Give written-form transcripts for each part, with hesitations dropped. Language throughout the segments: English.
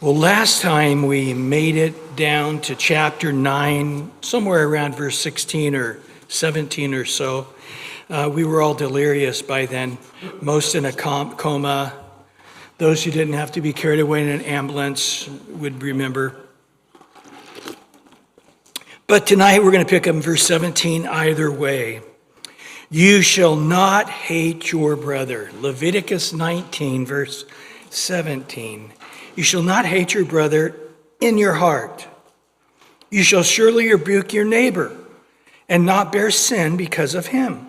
Well, last time we made it down to chapter 9, somewhere around verse 16 or 17 or so. We were all delirious by then, most in a coma. Those who didn't have to be carried away in an ambulance would remember. But tonight we're going to pick up in verse 17, either way. You shall not hate your brother. Leviticus 19, verse 17. You shall not hate your brother in your heart. You shall surely rebuke your neighbor and not bear sin because of him.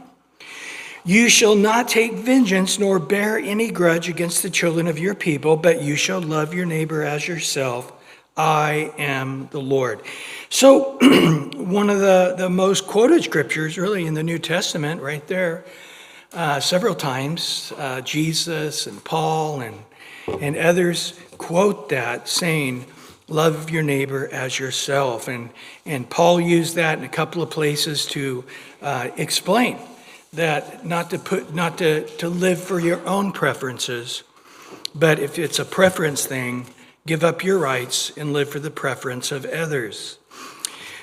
You shall not take vengeance nor bear any grudge against the children of your people, but you shall love your neighbor as yourself. I am the Lord. So one of the most quoted scriptures really in the New Testament right there, several times, Jesus and Paul and others quote that saying, love your neighbor as yourself. And Paul used that in a couple of places to explain that not to live for your own preferences, but if it's a preference thing, give up your rights and live for the preference of others.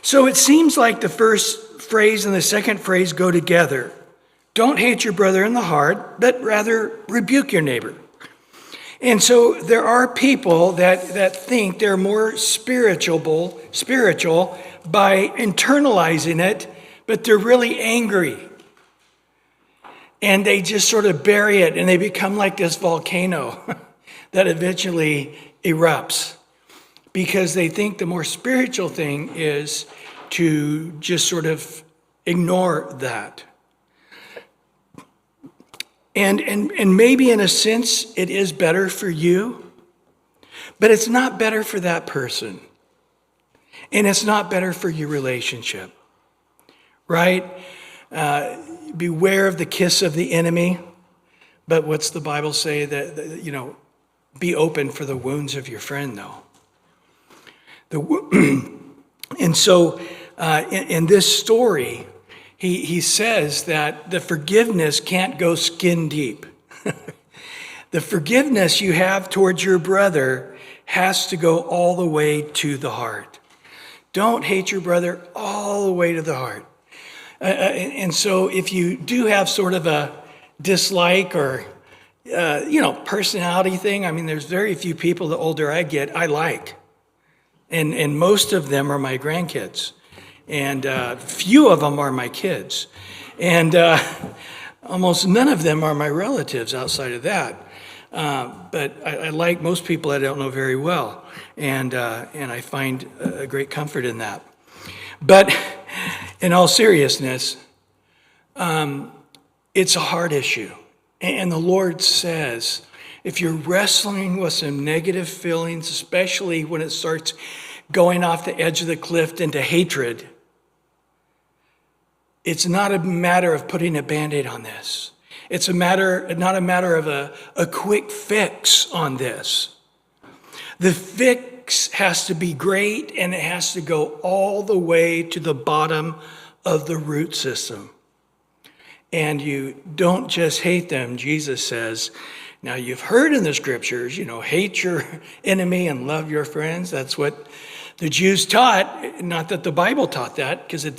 So it seems like the first phrase and the second phrase go together. Don't hate your brother in the heart, but rather rebuke your neighbor. And so there are people that think they're more spiritual by internalizing it, but they're really angry. And they just sort of bury it, and they become like this volcano that eventually erupts because they think the more spiritual thing is to just sort of ignore that. And maybe in a sense it is better for you, but it's not better for that person. And it's not better for your relationship, right? Beware of the kiss of the enemy. But what's the Bible say? That be open for the wounds of your friend, though. And so in this story, he says that the forgiveness can't go skin deep. The forgiveness you have towards your brother has to go all the way to the heart. Don't hate your brother all the way to the heart. And so if you do have sort of a dislike or personality thing, I mean, there's very few people, the older I get, I like. And most of them are my grandkids. And few of them are my kids. And almost none of them are my relatives outside of that. But I like most people I don't know very well. And I find a great comfort in that. But in all seriousness, it's a hard issue. And the Lord says, if you're wrestling with some negative feelings, especially when it starts going off the edge of the cliff into hatred, it's not a matter of putting a Band-Aid on this. It's not a matter of a quick fix on this. The fix has to be great, and it has to go all the way to the bottom of the root system. And you don't just hate them, Jesus says. Now, you've heard in the scriptures, hate your enemy and love your friends. That's what the Jews taught. Not that the Bible taught that, because it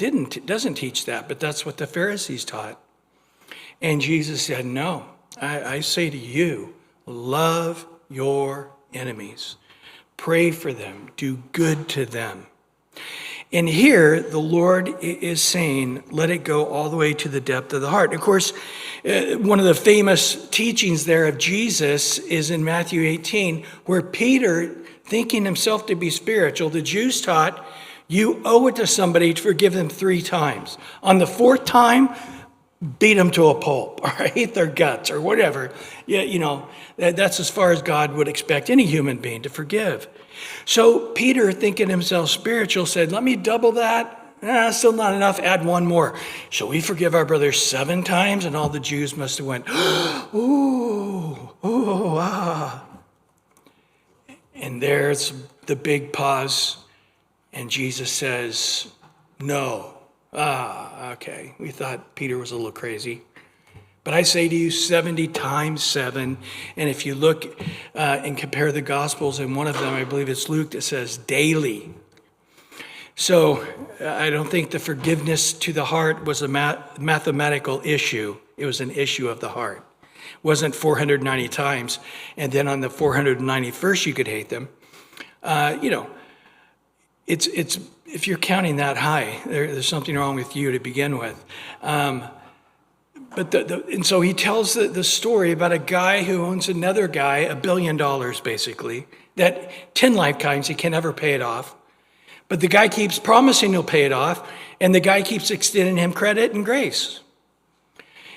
doesn't teach that, but that's what the Pharisees taught. And Jesus said, no, I say to you, love your enemies. Pray for them. Do good to them. And here, the Lord is saying, let it go all the way to the depth of the heart. Of course, one of the famous teachings there of Jesus is in Matthew 18, where Peter, thinking himself to be spiritual, the Jews taught, you owe it to somebody to forgive them 3 times. On the 4th time, beat them to a pulp, or eat their guts, or whatever. That's as far as God would expect any human being to forgive. So Peter, thinking himself spiritual, said, let me double that. Still not enough, add 1 more. Shall we forgive our brothers 7 times? And all the Jews must have went, ooh, ah. And there's the big pause, and Jesus says, no. Okay, we thought Peter was a little crazy. But I say to you, 70 times 7. And if you look and compare the Gospels, in one of them, I believe it's Luke, that says daily. So I don't think the forgiveness to the heart was a mathematical issue. It was an issue of the heart. It wasn't 490 times, and then on the 491st you could hate them. It's if you're counting that high, there's something wrong with you to begin with. And so he tells the story about a guy who owns another guy $1 billion, basically, that 10 lifetimes he can never pay it off. But the guy keeps promising he'll pay it off, and the guy keeps extending him credit and grace.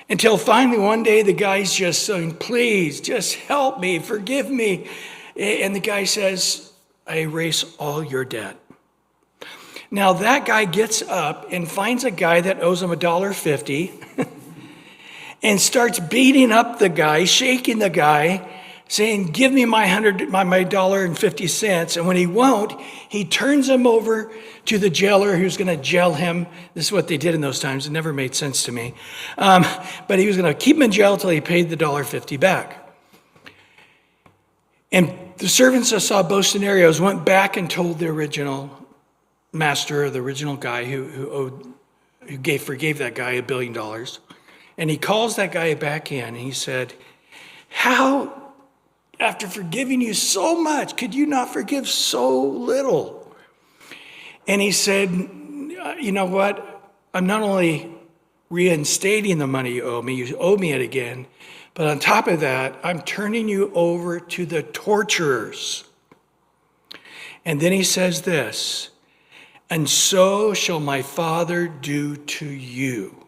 Until finally one day the guy's just saying, please, just help me, forgive me. And the guy says, I erase all your debt. Now that guy gets up and finds a guy that owes him $1.50 and starts beating up the guy, shaking the guy, saying, give me my $1.50. And when he won't, he turns him over to the jailer who's going to jail him. This is what they did in those times. It never made sense to me. But he was going to keep him in jail until he paid the $1.50 back. And the servants that saw both scenarios went back and told the original master, or the original guy who forgave that guy $1 billion. And he calls that guy back in, and he said, how, after forgiving you so much, could you not forgive so little? And he said, you know what? I'm not only reinstating the money you owe me it again, but on top of that, I'm turning you over to the torturers. And then he says this, and so shall my Father do to you,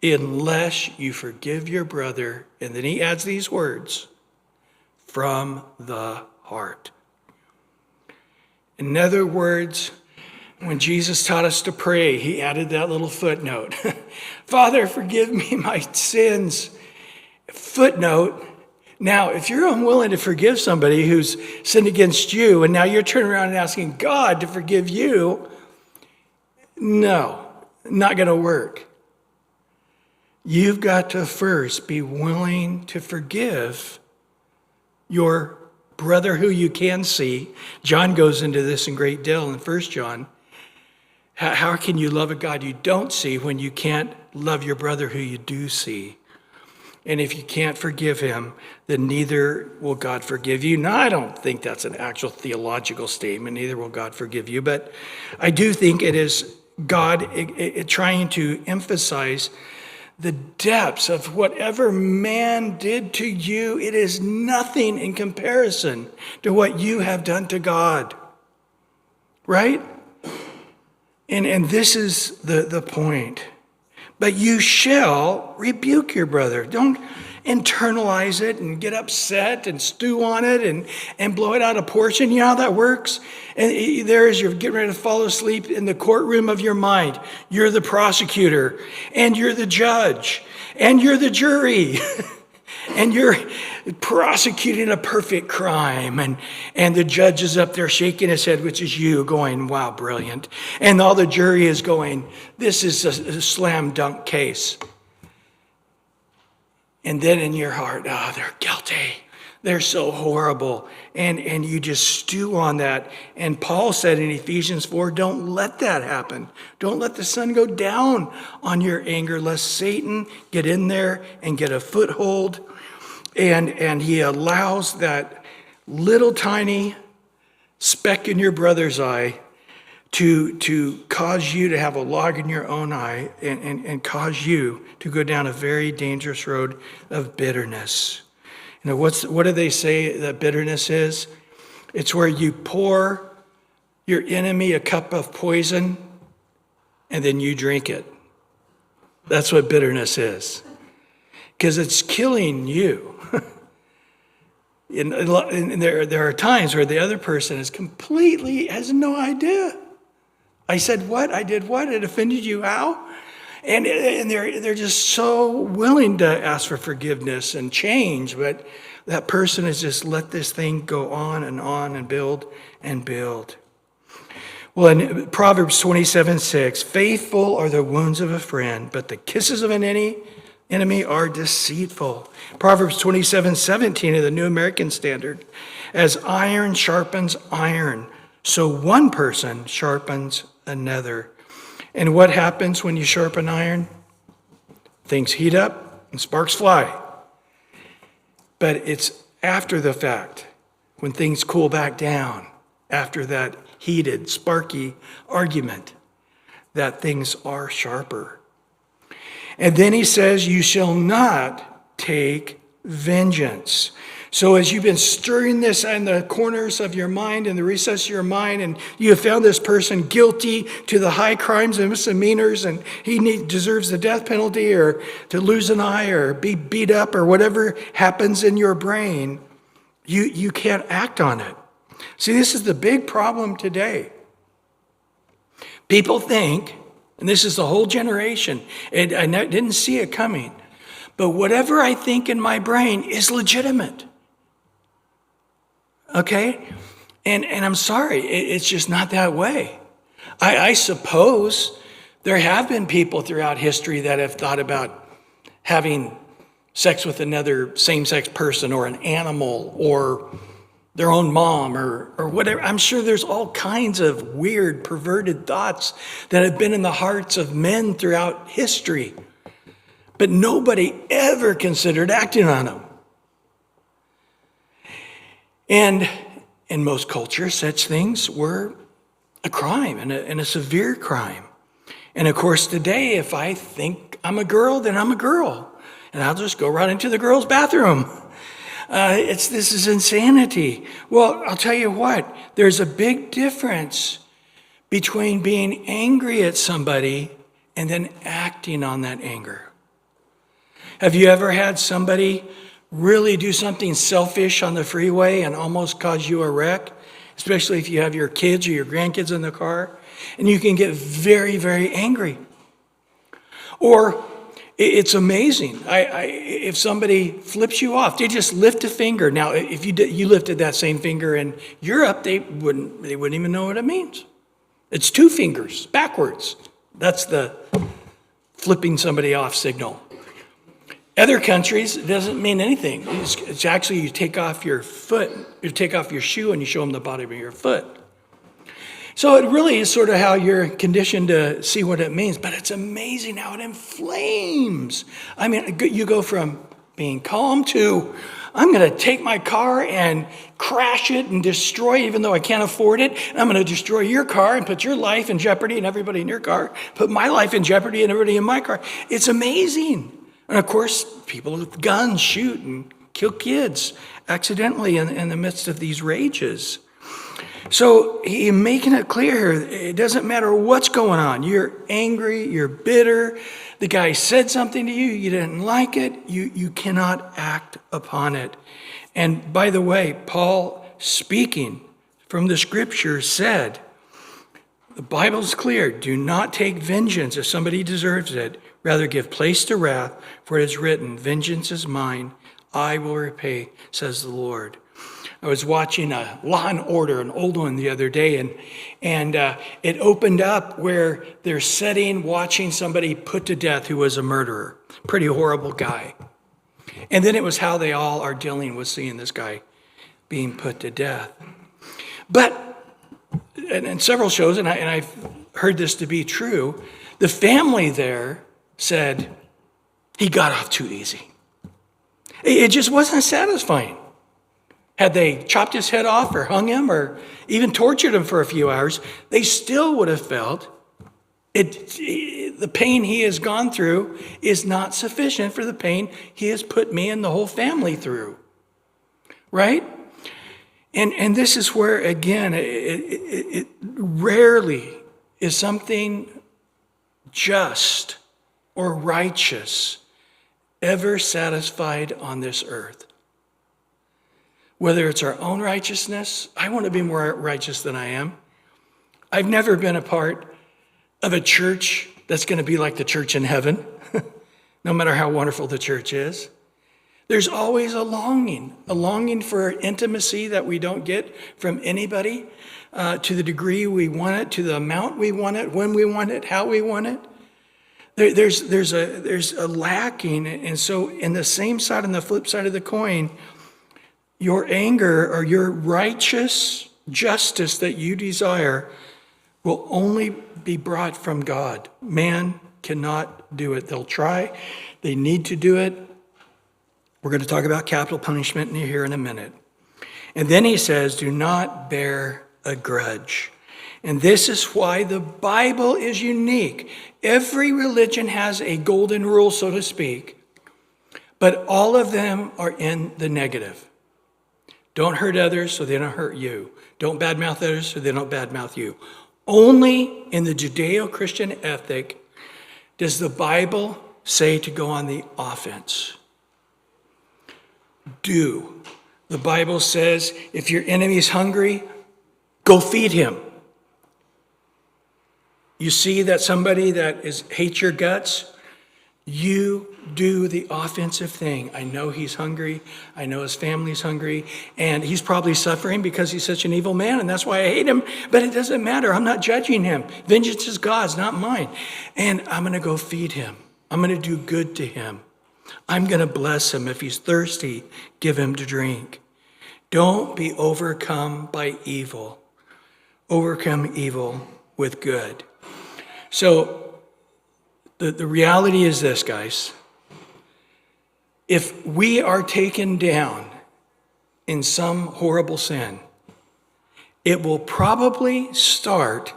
unless you forgive your brother. And then he adds these words, from the heart. In other words, when Jesus taught us to pray, he added that little footnote. Father, forgive me my sins. Footnote. Now, if you're unwilling to forgive somebody who's sinned against you, and now you're turning around and asking God to forgive you, no, not going to work. You've got to first be willing to forgive your brother who you can see. John goes into this in great detail in 1 John. How can you love a God you don't see when you can't love your brother who you do see? And if you can't forgive him, then neither will God forgive you. Now, I don't think that's an actual theological statement, neither will God forgive you. But I do think it is God trying to emphasize the depths of whatever man did to you. It is nothing in comparison to what you have done to God. Right? And this is the point. But you shall rebuke your brother. Don't internalize it and get upset and stew on it and blow it out of portion. You know how that works? And there is, you're getting ready to fall asleep in the courtroom of your mind. You're the prosecutor, and you're the judge, and you're the jury. And you're prosecuting a perfect crime, and the judge is up there shaking his head, which is you, going, wow, brilliant. And all the jury is going, this is a slam dunk case. And then in your heart, they're guilty. They're so horrible. And you just stew on that. And Paul said in Ephesians 4, don't let that happen. Don't let the sun go down on your anger, lest Satan get in there and get a foothold. And he allows that little tiny speck in your brother's eye to cause you to have a log in your own eye and cause you to go down a very dangerous road of bitterness. You know, what do they say that bitterness is? It's where you pour your enemy a cup of poison and then you drink it. That's what bitterness is. Because it's killing you. And there are times where the other person has no idea. I said what? I did what? It offended you? How? And they're just so willing to ask for forgiveness and change, but that person has just let this thing go on and build and build. Well, in Proverbs 27:6, faithful are the wounds of a friend, but the kisses of an enemy, enemy are deceitful. Proverbs 27:17 of the New American Standard. As iron sharpens iron, so one person sharpens another. And what happens when you sharpen iron? Things heat up and sparks fly. But it's after the fact, when things cool back down, after that heated, sparky argument, that things are sharper. And then he says, you shall not take vengeance. So as you've been stirring this in the corners of your mind, in the recess of your mind, and you have found this person guilty to the high crimes and misdemeanors, and he deserves the death penalty or to lose an eye or be beat up or whatever happens in your brain, you can't act on it. See, this is the big problem today. People think, and this is the whole generation, and I didn't see it coming, but whatever I think in my brain is legitimate. Okay? And I'm sorry, it's just not that way. I suppose there have been people throughout history that have thought about having sex with another same-sex person or an animal or their own mom or whatever. I'm sure there's all kinds of weird, perverted thoughts that have been in the hearts of men throughout history. But nobody ever considered acting on them. And in most cultures, such things were a crime and a severe crime. And of course, today, if I think I'm a girl, then I'm a girl. And I'll just go right into the girls' bathroom. This is insanity. Well, I'll tell you what, there's a big difference between being angry at somebody and then acting on that anger. Have you ever had somebody really do something selfish on the freeway and almost cause you a wreck, especially if you have your kids or your grandkids in the car, and you can get very, very angry? Or it's amazing. If somebody flips you off, they just lift a finger. Now, if you lifted that same finger in Europe, they wouldn't even know what it means. It's two fingers backwards. That's the flipping somebody off signal. Other countries, it doesn't mean anything. It's actually you take off your foot, you take off your shoe, and you show them the bottom of your foot. So it really is sort of how you're conditioned to see what it means, but it's amazing how it inflames. I mean, you go from being calm to, I'm going to take my car and crash it and destroy it, even though I can't afford it. And I'm going to destroy your car and put your life in jeopardy and everybody in your car, put my life in jeopardy and everybody in my car. It's amazing. And of course, people with guns shoot and kill kids accidentally in the midst of these rages. So he's making it clear here, it doesn't matter what's going on. You're angry, you're bitter, the guy said something to you, you didn't like it, you cannot act upon it. And by the way, Paul, speaking from the scripture, said, the Bible's clear, do not take vengeance if somebody deserves it. Rather give place to wrath, for it is written, vengeance is mine, I will repay, says the Lord. I was watching a Law and Order, an old one, the other day, and it opened up where they're sitting, watching somebody put to death who was a murderer. Pretty horrible guy. And then it was how they all are dealing with seeing this guy being put to death. But in several shows, and I've heard this to be true, the family there said, he got off too easy. It just wasn't satisfying. Had they chopped his head off or hung him or even tortured him for a few hours, they still would have felt the pain he has gone through is not sufficient for the pain he has put me and the whole family through. Right? And this is where, again, it rarely is something just or righteous ever satisfied on this earth. Whether it's our own righteousness, I want to be more righteous than I am. I've never been a part of a church that's going to be like the church in heaven, no matter how wonderful the church is. There's always a longing for intimacy that we don't get from anybody to the degree we want it, to the amount we want it, when we want it, how we want it. There's a lacking. And so in the same side, on the flip side of the coin, your anger or your righteous justice that you desire will only be brought from God. Man cannot do it. They'll try. They need to do it. We're going to talk about capital punishment here in a minute. And then he says, do not bear a grudge. And this is why the Bible is unique. Every religion has a golden rule, so to speak, but all of them are in the negative. Don't hurt others so they don't hurt you. Don't badmouth others so they don't badmouth you. Only in the Judeo-Christian ethic does the Bible say to go on the offense. Do. The Bible says if your enemy is hungry, go feed him. You see that somebody that hates your guts, you do the offensive thing. I know he's hungry. I know his family's hungry. And he's probably suffering because he's such an evil man, and that's why I hate him. But it doesn't matter. I'm not judging him. Vengeance is God's, not mine. And I'm going to go feed him. I'm going to do good to him. I'm going to bless him. If he's thirsty, give him to drink. Don't be overcome by evil. Overcome evil with good. So the reality is this, guys. If we are taken down in some horrible sin, it will probably start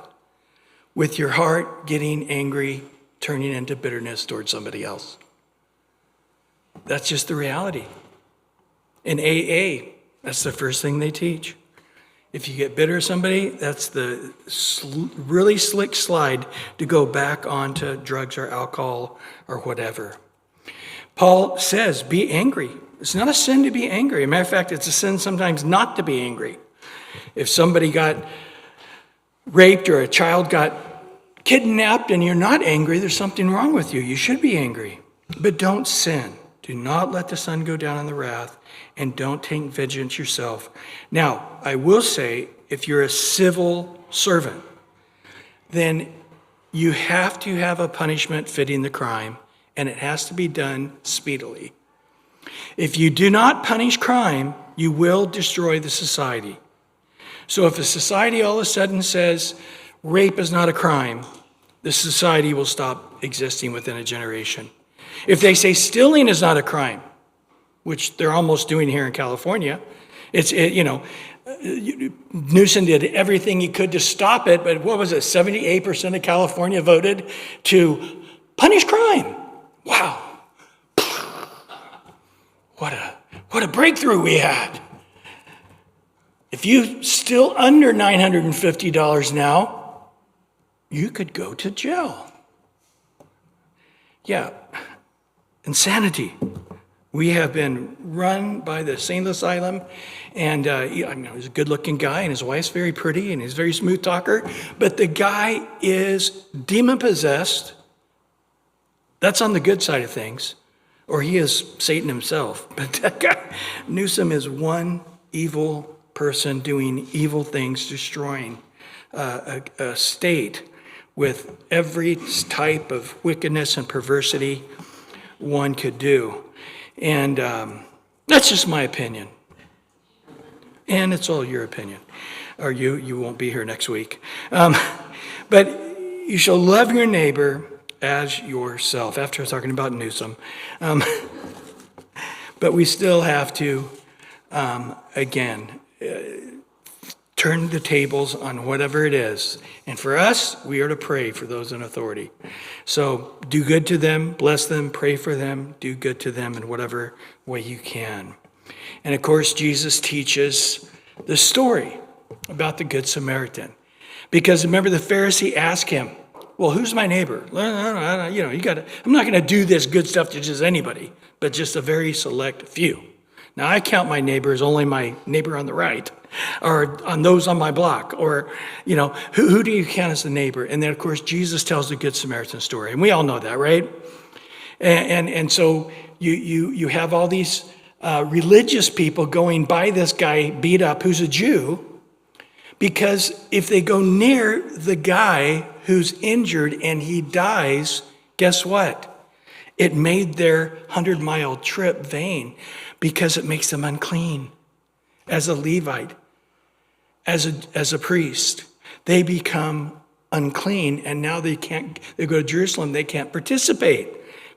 with your heart getting angry, turning into bitterness towards somebody else. That's just the reality. In AA, that's the first thing they teach. If you get bitter at somebody, that's the really slick slide to go back onto drugs or alcohol or whatever. Paul says, be angry. It's not a sin to be angry. As a matter of fact, it's a sin sometimes not to be angry. If somebody got raped or a child got kidnapped and you're not angry, there's something wrong with you. You should be angry. But don't sin. Do not let the sun go down on the wrath, and don't take vengeance yourself. Now, I will say, if you're a civil servant, then you have to have a punishment fitting the crime, and it has to be done speedily. If you do not punish crime, you will destroy the society. So if a society all of a sudden says rape is not a crime, the society will stop existing within a generation. If they say stealing is not a crime, which they're almost doing here in California, Newsom did everything he could to stop it, but what was it, 78% of California voted to punish crime. Wow. What a breakthrough we had. If you still under $950 now, you could go to jail. Yeah, insanity. We have been run by the St. Asylum, and he's a good-looking guy, and his wife's very pretty, and he's a very smooth talker, but the guy is demon-possessed. That's on the good side of things, or he is Satan himself. But that guy, Newsom, is one evil person doing evil things, destroying a state with every type of wickedness and perversity one could do. And that's just my opinion. And it's all your opinion. Or you won't be here next week. But you shall love your neighbor as yourself, after talking about Newsom. But we still have to, again, turn the tables on whatever it is. And for us, we are to pray for those in authority. So do good to them, bless them, pray for them, do good to them in whatever way you can. And of course, Jesus teaches the story about the Good Samaritan. Because remember, the Pharisee asked him, well, who's my neighbor? I'm not going to do this good stuff to just anybody, but just a very select few. Now, I count my neighbor as only my neighbor on the right, or on those on my block, or, who do you count as the neighbor? And then, of course, Jesus tells the Good Samaritan story, and we all know that, right? And so you have all these religious people going by this guy beat up who's a Jew, because if they go near the guy who's injured and he dies, guess what? It made their 100-mile trip vain because it makes them unclean. As a Levite, as a priest, they become unclean, and now they go to Jerusalem, they can't participate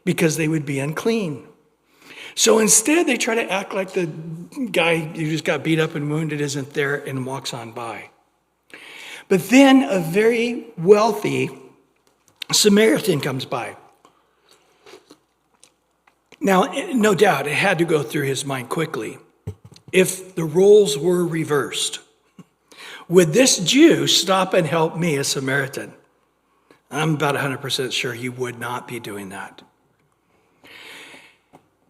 because they would be unclean. So instead, they try to act like the guy who just got beat up and wounded isn't there and walks on by. But then a very wealthy Samaritan comes by. Now, no doubt, it had to go through his mind quickly. If the roles were reversed, would this Jew stop and help me, a Samaritan? I'm about 100% sure he would not be doing that.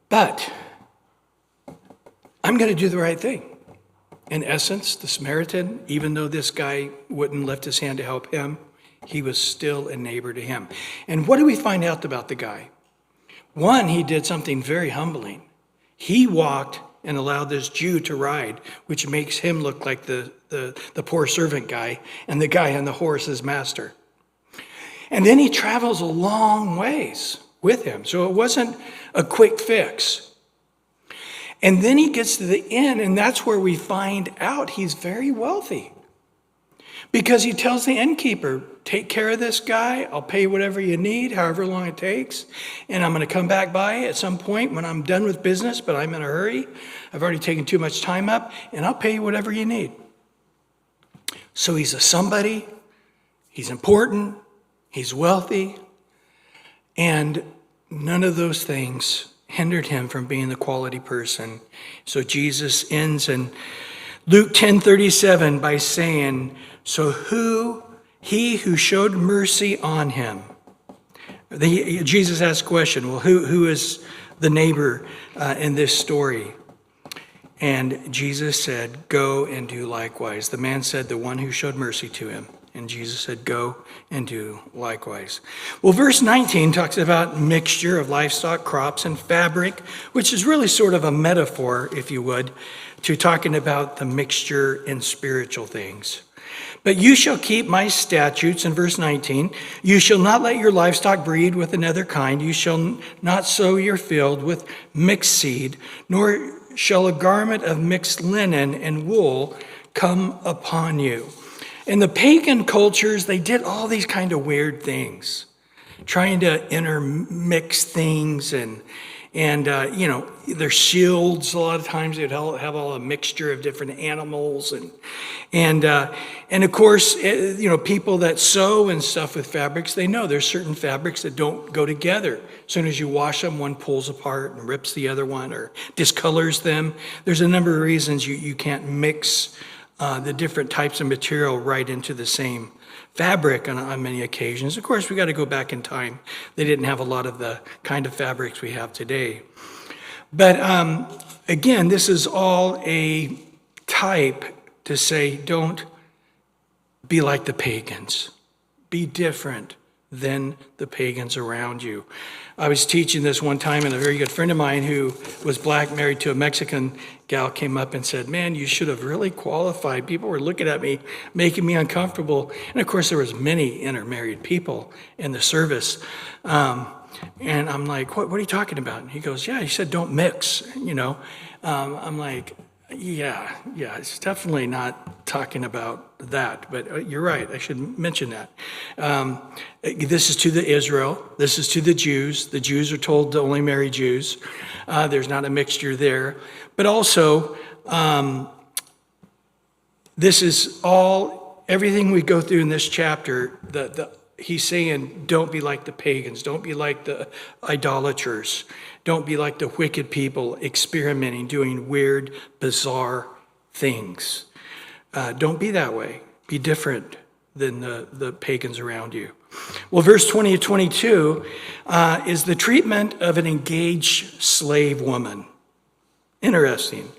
But I'm going to do the right thing. In essence, the Samaritan, even though this guy wouldn't lift his hand to help him, he was still a neighbor to him. And what do we find out about the guy? One, he did something very humbling. He walked and allowed this Jew to ride, which makes him look like the poor servant guy, and the guy on the horse is master. And then he travels a long ways with him. So it wasn't a quick fix. And then he gets to the inn, and that's where we find out he's very wealthy. Because he tells the innkeeper, take care of this guy, I'll pay whatever you need, however long it takes, and I'm going to come back by at some point when I'm done with business, but I'm in a hurry. I've already taken too much time up, and I'll pay you whatever you need. So he's a somebody, he's important, he's wealthy, and none of those things hindered him from being the quality person. So Jesus ends in Luke 10:37 by saying, so he who showed mercy on him. Jesus asked a question, well, who is the neighbor in this story? And Jesus said, go and do likewise. The man said, the one who showed mercy to him. And Jesus said, go and do likewise. Well, verse 19 talks about mixture of livestock, crops, and fabric, which is really sort of a metaphor, if you would, to talking about the mixture in spiritual things. But you shall keep my statutes, in verse 19. You shall not let your livestock breed with another kind. You shall not sow your field with mixed seed, nor shall a garment of mixed linen and wool come upon you. In the pagan cultures, they did all these kind of weird things, trying to intermix things and their shields. A lot of times they'd have all a mixture of different animals and of course, people that sew and stuff with fabrics, they know there's certain fabrics that don't go together. As soon as you wash them, one pulls apart and rips the other one or discolors them. There's a number of reasons you can't mix the different types of material right into the same fabric on many occasions. Of course, we got to go back in time. They didn't have a lot of the kind of fabrics we have today. But again, this is all a type to say, don't be like the pagans. Be different than the pagans around you. I was teaching this one time, and a very good friend of mine who was black, married to a Mexican gal, came up and said, man, you should have really qualified. People were looking at me, making me uncomfortable. And of course, there was many intermarried people in the service. And I'm like, what are you talking about? And he goes, yeah, he said, don't mix, I'm like, yeah, it's definitely not talking about that, but you're right, I should mention that. This is to the Israel, this is to the Jews. The Jews are told to only marry Jews. There's not a mixture there. But also, this is everything we go through in this chapter, he's saying, don't be like the pagans, don't be like the idolaters, don't be like the wicked people experimenting, doing weird, bizarre things. Don't be that way. Be different than the pagans around you. Well, verse 20 to 22 is the treatment of an engaged slave woman. Interesting.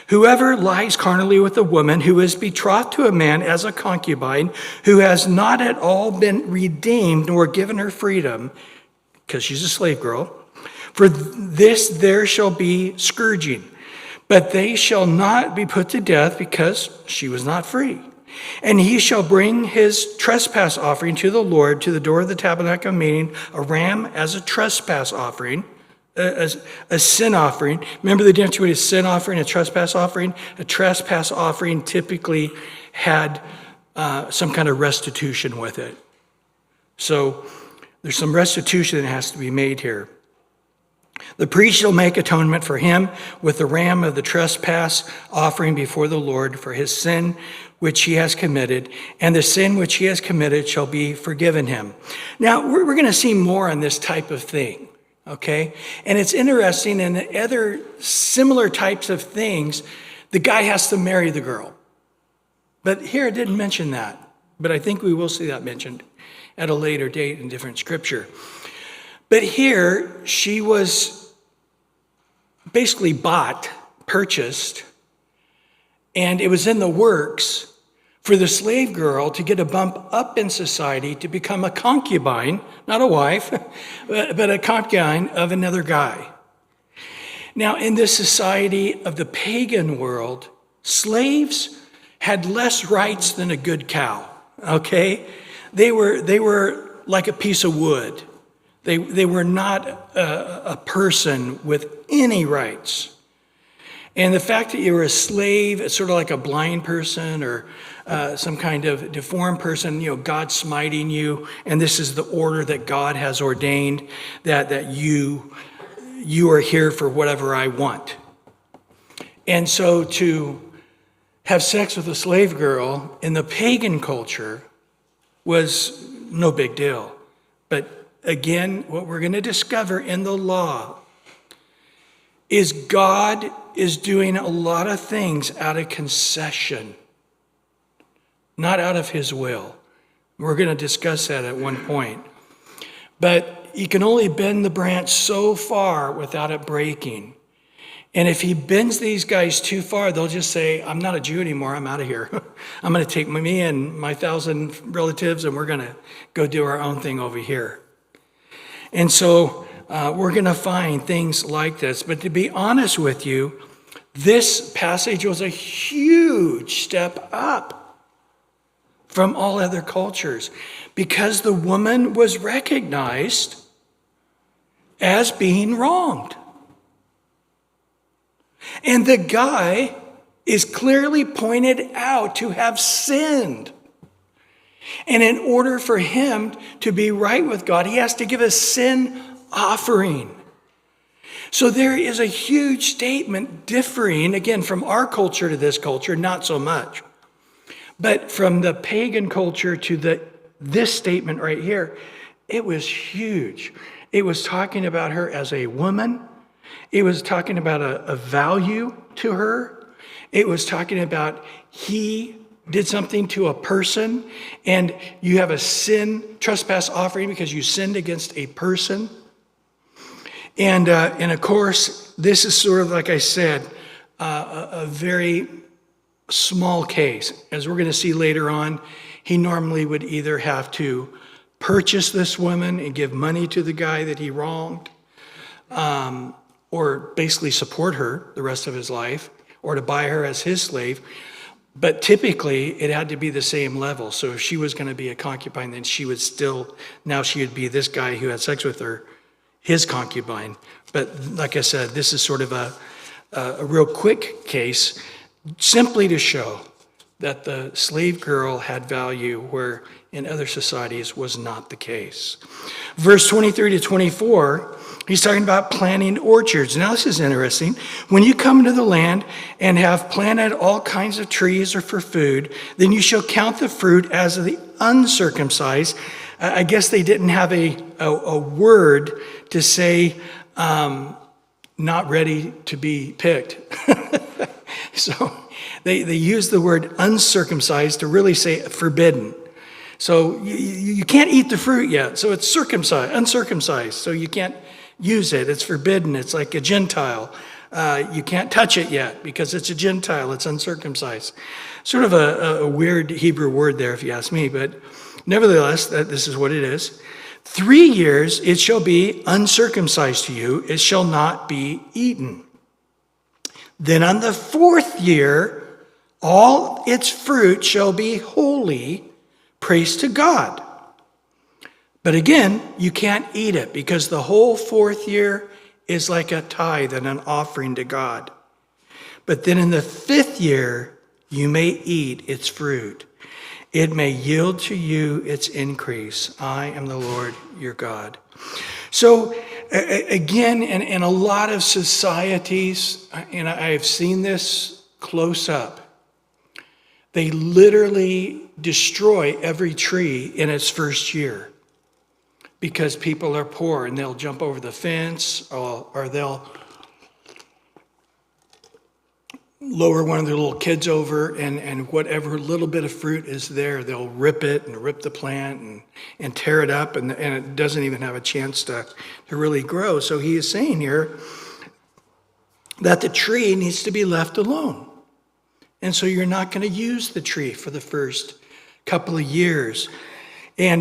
Whoever lies carnally with a woman who is betrothed to a man as a concubine, who has not at all been redeemed nor given her freedom, because she's a slave girl, for this there shall be scourging. But they shall not be put to death because she was not free. And he shall bring his trespass offering to the Lord to the door of the tabernacle of meeting, a ram as a trespass offering, a sin offering. Remember the difference between a sin offering and a trespass offering? A trespass offering typically had some kind of restitution with it. So there's some restitution that has to be made here. The priest shall make atonement for him with the ram of the trespass offering before the Lord for his sin which he has committed, and the sin which he has committed shall be forgiven him. Now, we're going to see more on this type of thing, okay? And it's interesting, in other similar types of things, the guy has to marry the girl. But here it didn't mention that, but I think we will see that mentioned at a later date in different scripture. But here, she was basically purchased, and it was in the works for the slave girl to get a bump up in society to become a concubine, not a wife, but a concubine of another guy. Now, in this society of the pagan world, slaves had less rights than a good cow, okay? They were like a piece of wood. They were not a person with any rights. And the fact that you were a slave, it's sort of like a blind person or some kind of deformed person, God smiting you, and this is the order that God has ordained, that you are here for whatever I want. And so to have sex with a slave girl in the pagan culture was no big deal. But again, what we're going to discover in the law is God is doing a lot of things out of concession, not out of his will. We're going to discuss that at one point. But you can only bend the branch so far without it breaking. And if he bends these guys too far, they'll just say, I'm not a Jew anymore, I'm out of here. I'm going to take me and my 1,000 relatives, and we're going to go do our own thing over here. And so we're going to find things like this. But to be honest with you, this passage was a huge step up from all other cultures because the woman was recognized as being wronged. And the guy is clearly pointed out to have sinned. And in order for him to be right with God, he has to give a sin offering. So there is a huge statement differing, again, from our culture to this culture, not so much. But from the pagan culture to this statement right here, it was huge. It was talking about her as a woman. It was talking about a value to her. It was talking about he did something to a person, and you have a trespass offering because you sinned against a person. And of course, this is sort of, like I said, a very small case. As we're going to see later on, he normally would either have to purchase this woman and give money to the guy that he wronged, or basically support her the rest of his life, or to buy her as his slave. But typically, it had to be the same level. So if she was going to be a concubine, then she would be this guy who had sex with her, his concubine. But like I said, this is sort of a real quick case, simply to show that the slave girl had value where in other societies was not the case. Verse 23 to 24, he's talking about planting orchards. Now this is interesting. When you come to the land and have planted all kinds of trees or for food, then you shall count the fruit as of the uncircumcised. I guess they didn't have a word to say not ready to be picked. So they used the word uncircumcised to really say forbidden. So you can't eat the fruit yet. So it's uncircumcised. So you can't use it. It's forbidden. It's like a Gentile. You can't touch it yet because it's a Gentile. It's uncircumcised. Sort of a weird Hebrew word there, if you ask me. But nevertheless, this is what it is. 3 years it shall be uncircumcised to you. It shall not be eaten. Then on the 4th year All its fruit shall be holy. Praise to God. But again, you can't eat it because the whole 4th year is like a tithe and an offering to God. But then in the 5th year, you may eat its fruit. It may yield to you its increase. I am the Lord your God. So again, in a lot of societies, and I've seen this close up, they literally destroy every tree in its first year because people are poor and they'll jump over the fence or they'll lower one of their little kids over and whatever little bit of fruit is there, they'll rip it and rip the plant and tear it up and it doesn't even have a chance to really grow. So he is saying here that the tree needs to be left alone. And so you're not going to use the tree for the first couple of years or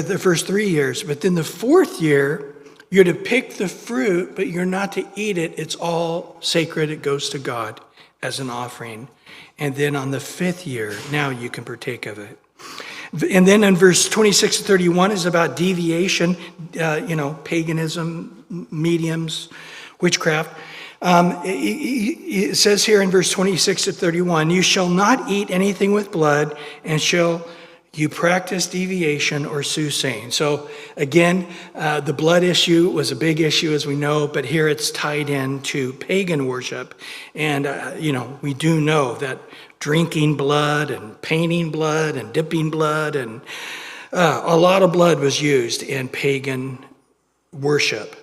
the first 3 years. But then the 4th year, you're to pick the fruit, but you're not to eat it. It's all sacred. It goes to God as an offering. And then on the 5th year, now you can partake of it. And then in verse 26 to 31 is about deviation, paganism, mediums, witchcraft. It says here in verse 26 to 31, you shall not eat anything with blood, and shall you practice deviation or soothsaying. So again, the blood issue was a big issue, as we know, but here it's tied in to pagan worship. And, we do know that drinking blood and painting blood and dipping blood and a lot of blood was used in pagan worship.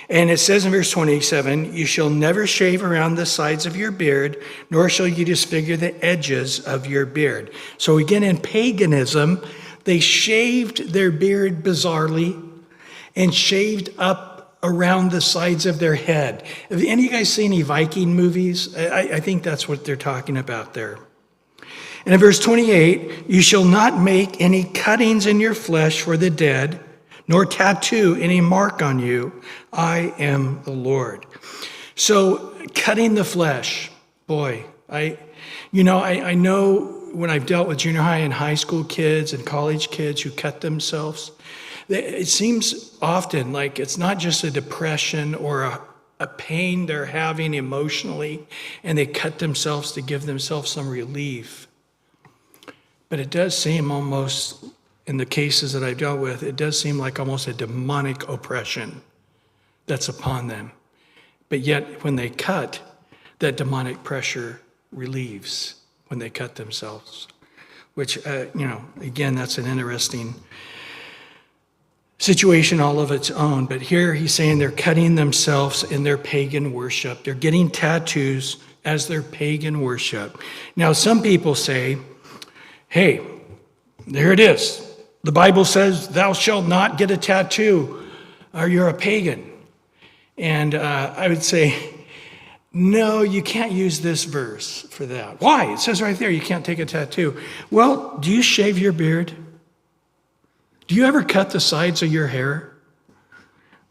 And it says in verse 27, you shall never shave around the sides of your beard, nor shall you disfigure the edges of your beard. So again, in paganism, they shaved their beard bizarrely and shaved up around the sides of their head. Have any of you guys seen any Viking movies? I think that's what they're talking about there. And in verse 28, you shall not make any cuttings in your flesh for the dead, nor tattoo any mark on you. I am the Lord. So cutting the flesh, boy, I know when I've dealt with junior high and high school kids and college kids who cut themselves, it seems often like it's not just a depression or a pain they're having emotionally, and they cut themselves to give themselves some relief. But it does seem almost, in the cases that I've dealt with, it does seem like almost a demonic oppression that's upon them. But yet, when they cut, that demonic pressure relieves when they cut themselves. Which, again, that's an interesting situation all of its own. But here he's saying they're cutting themselves in their pagan worship. They're getting tattoos as their pagan worship. Now, some people say, hey, there it is. The Bible says, thou shalt not get a tattoo, or you're a pagan. And I would say, no, you can't use this verse for that. Why? It says right there, you can't take a tattoo. Well, do you shave your beard? Do you ever cut the sides of your hair?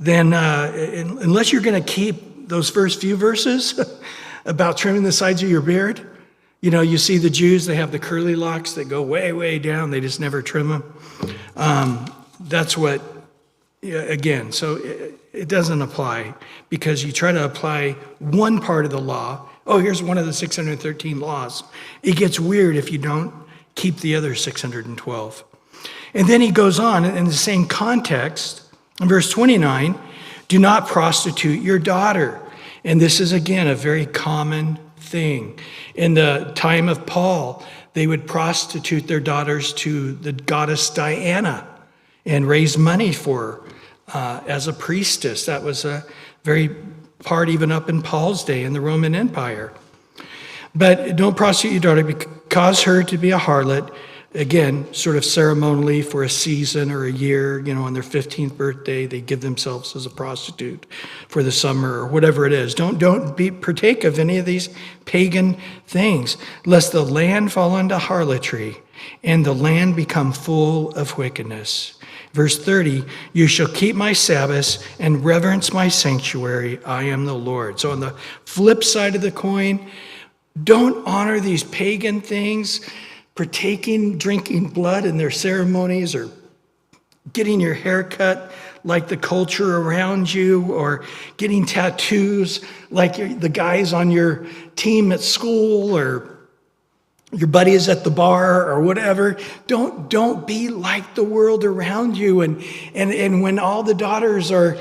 Then, unless you're going to keep those first few verses about trimming the sides of your beard, you see the Jews, they have the curly locks that go way, way down. They just never trim them. That's what, again, so it doesn't apply because you try to apply one part of the law. Oh, here's one of the 613 laws. It gets weird if you don't keep the other 612. And then he goes on in the same context, in verse 29, do not prostitute your daughter. And this is, again, a very common thing. In the time of Paul, they would prostitute their daughters to the goddess Diana and raise money for her as a priestess. That was a very part even up in Paul's day in the Roman Empire. But don't prostitute your daughter, cause her to be a harlot, again, sort of ceremonially for a season or a year, on their 15th birthday, they give themselves as a prostitute for the summer or whatever it is. Don't partake of any of these pagan things, lest the land fall into harlotry and the land become full of wickedness. Verse 30, you shall keep my Sabbaths and reverence my sanctuary. I am the Lord. So on the flip side of the coin, Don't honor these pagan things, drinking blood in their ceremonies, or getting your hair cut like the culture around you, or getting tattoos like the guys on your team at school, or your buddies at the bar, or whatever. Don't be like the world around you. And when all the daughters are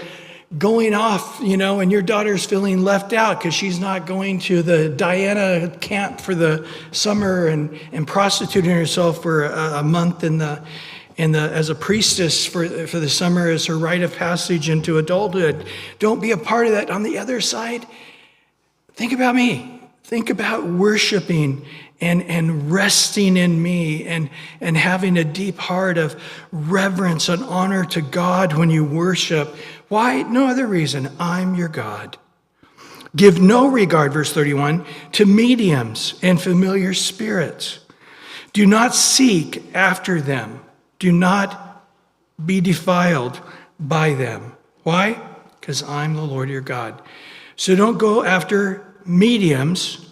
going off, and your daughter's feeling left out because she's not going to the Diana camp for the summer and prostituting herself for a month as a priestess for the summer as her rite of passage into adulthood. Don't be a part of that. On the other side, think about me. Think about worshiping and resting in me and having a deep heart of reverence and honor to God when you worship. Why? No other reason. I'm your God. Give no regard, verse 31, to mediums and familiar spirits. Do not seek after them. Do not be defiled by them. Why? Because I'm the Lord your God. So don't go after mediums.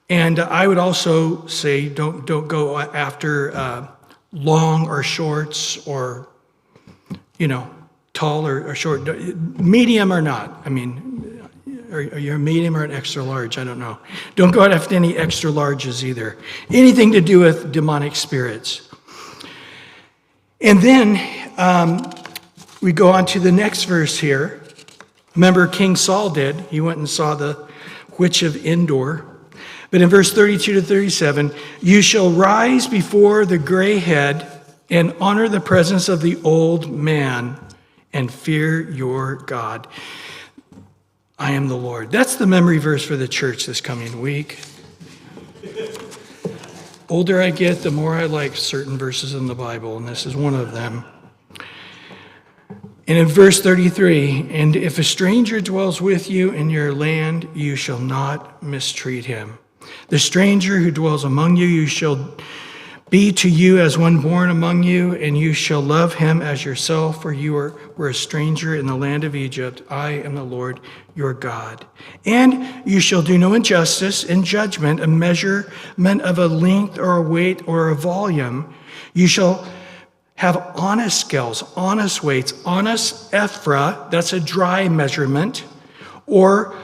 And I would also say don't go after long or shorts, or, tall or short, medium or not. I mean, are you a medium or an extra large? I don't know. Don't go after any extra larges either. Anything to do with demonic spirits. And then we go on to the next verse here. Remember, King Saul did. He went and saw the witch of Endor. But in verse 32 to 37, you shall rise before the gray head and honor the presence of the old man and fear your God. I am the Lord. That's the memory verse for the church this coming week. Older I get, the more I like certain verses in the Bible, and this is one of them. And in verse 33, and if a stranger dwells with you in your land, you shall not mistreat him. The stranger who dwells among you, you shall be to you as one born among you, and you shall love him as yourself, for you were a stranger in the land of Egypt. I am the Lord your God. And you shall do no injustice in judgment, a measurement of a length or a weight or a volume. You shall have honest scales, honest weights, honest ephah, that's a dry measurement, or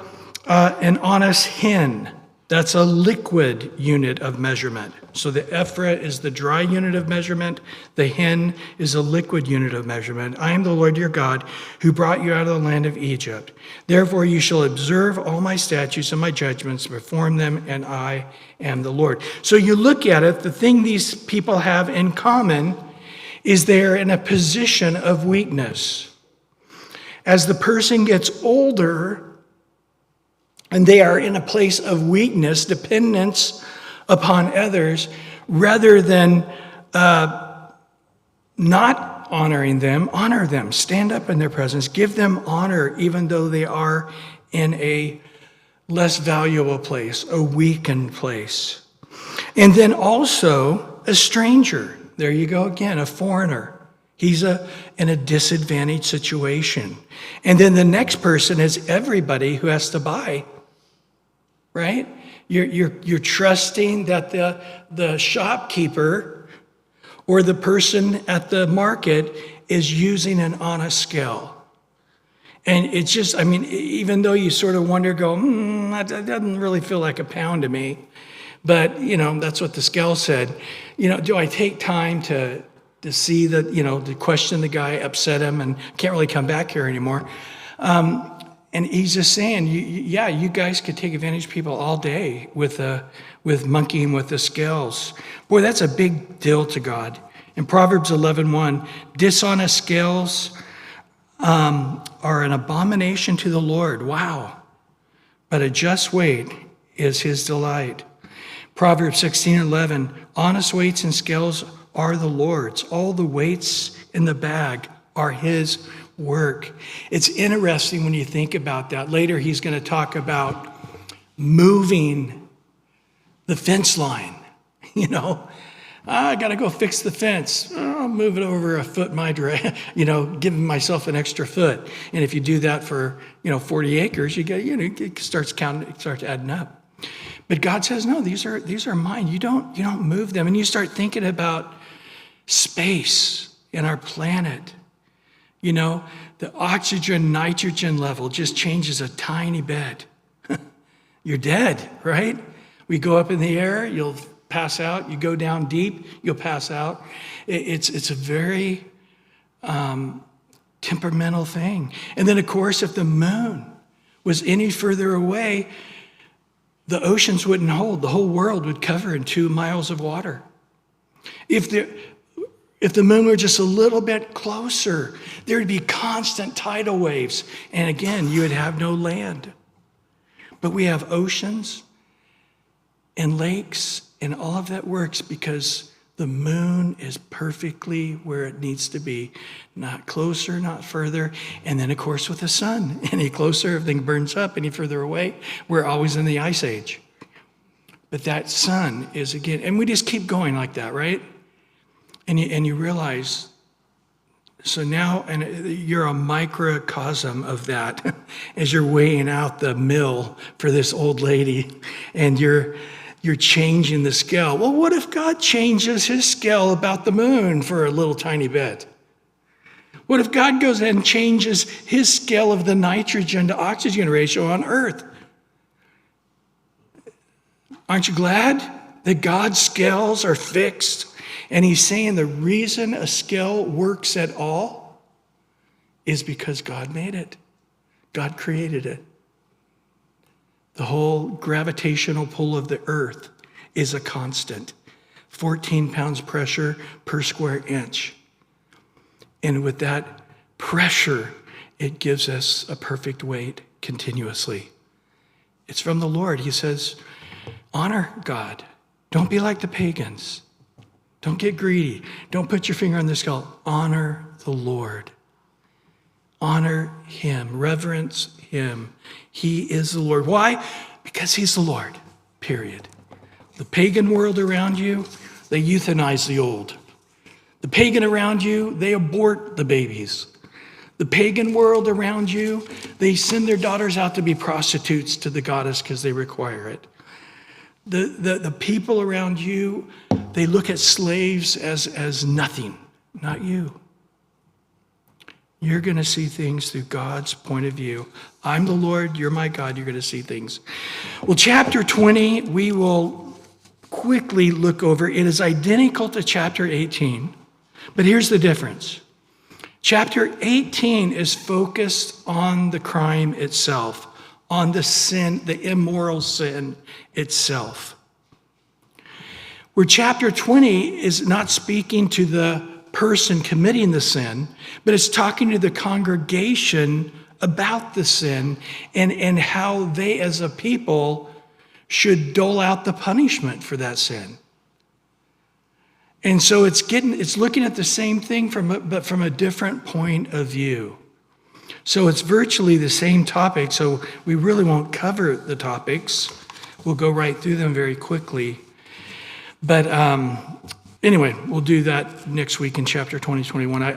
an honest hin. That's a liquid unit of measurement. So the ephah is the dry unit of measurement. The hin is a liquid unit of measurement. I am the Lord your God who brought you out of the land of Egypt. Therefore you shall observe all my statutes and my judgments, perform them, and I am the Lord. So you look at it, the thing these people have in common is they're in a position of weakness. As the person gets older, and they are in a place of weakness, dependence upon others, rather than not honoring them, honor them, stand up in their presence, give them honor, even though they are in a less valuable place, a weakened place. And then also a stranger. There you go again, a foreigner. He's in a disadvantaged situation. And then the next person is everybody who has to buy. Right? You're trusting that the shopkeeper or the person at the market is using an honest scale. And it's just, even though you sort of wonder, that doesn't really feel like a pound to me. But, that's what the scale said. Do I take time to see that, to question the guy, upset him, and can't really come back here anymore? And he's just saying, you guys could take advantage of people all day with monkeying with the scales. Boy, that's a big deal to God. In Proverbs 11:1, dishonest scales are an abomination to the Lord. Wow. But a just weight is his delight. Proverbs 16:11, honest weights and scales are the Lord's. All the weights in the bag are his work. It's interesting when you think about that. Later, he's going to talk about moving the fence line. I got to go fix the fence. I'll move it over a foot my direction, giving myself an extra foot. And if you do that for, 40 acres, it starts adding up. But God says, no, these are mine. You don't move them. And you start thinking about space in our planet. You know, the oxygen, nitrogen level just changes a tiny bit. You're dead, right? We go up in the air, you'll pass out. You go down deep, you'll pass out. It's a very temperamental thing. And then, of course, if the moon was any further away, the oceans wouldn't hold. The whole world would cover in 2 miles of water. If the moon were just a little bit closer, there would be constant tidal waves. And again, you would have no land. But we have oceans and lakes, and all of that works because the moon is perfectly where it needs to be. Not closer, not further. And then, of course, with the sun, any closer, everything burns up. Any further away, we're always in the ice age. But that sun is, again, and we just keep going like that, right? And you realize, so now, and you're a microcosm of that as you're weighing out the mill for this old lady, and you're changing the scale. Well, what if God changes his scale about the moon for a little tiny bit? What if God goes and changes his scale of the nitrogen to oxygen ratio on Earth? Aren't you glad that God's scales are fixed? And he's saying the reason a scale works at all is because God made it. God created it. The whole gravitational pull of the earth is a constant. 14 pounds pressure per square inch. And with that pressure, it gives us a perfect weight continuously. It's from the Lord. He says, honor God. Don't be like the pagans. Don't get greedy. Don't put your finger on the scale. Honor the Lord. Honor him. Reverence him. He is the Lord. Why? Because he's the Lord, period. The pagan world around you, they euthanize the old. The pagan around you, they abort the babies. The pagan world around you, they send their daughters out to be prostitutes to the goddess because they require it. The people around you, they look at slaves as nothing, not you. You're going to see things through God's point of view. I'm the Lord, you're my God, you're going to see things. Well, chapter 20, we will quickly look over. It is identical to chapter 18, but here's the difference. Chapter 18 is focused on the crime itself, on the sin, the immoral sin itself. Where chapter 20 is not speaking to the person committing the sin, but it's talking to the congregation about the sin and how they as a people should dole out the punishment for that sin. And so it's looking at the same thing but from a different point of view. So it's virtually the same topic, so we really won't cover the topics. We'll go right through them very quickly. But anyway, we'll do that next week in chapter 20, 21.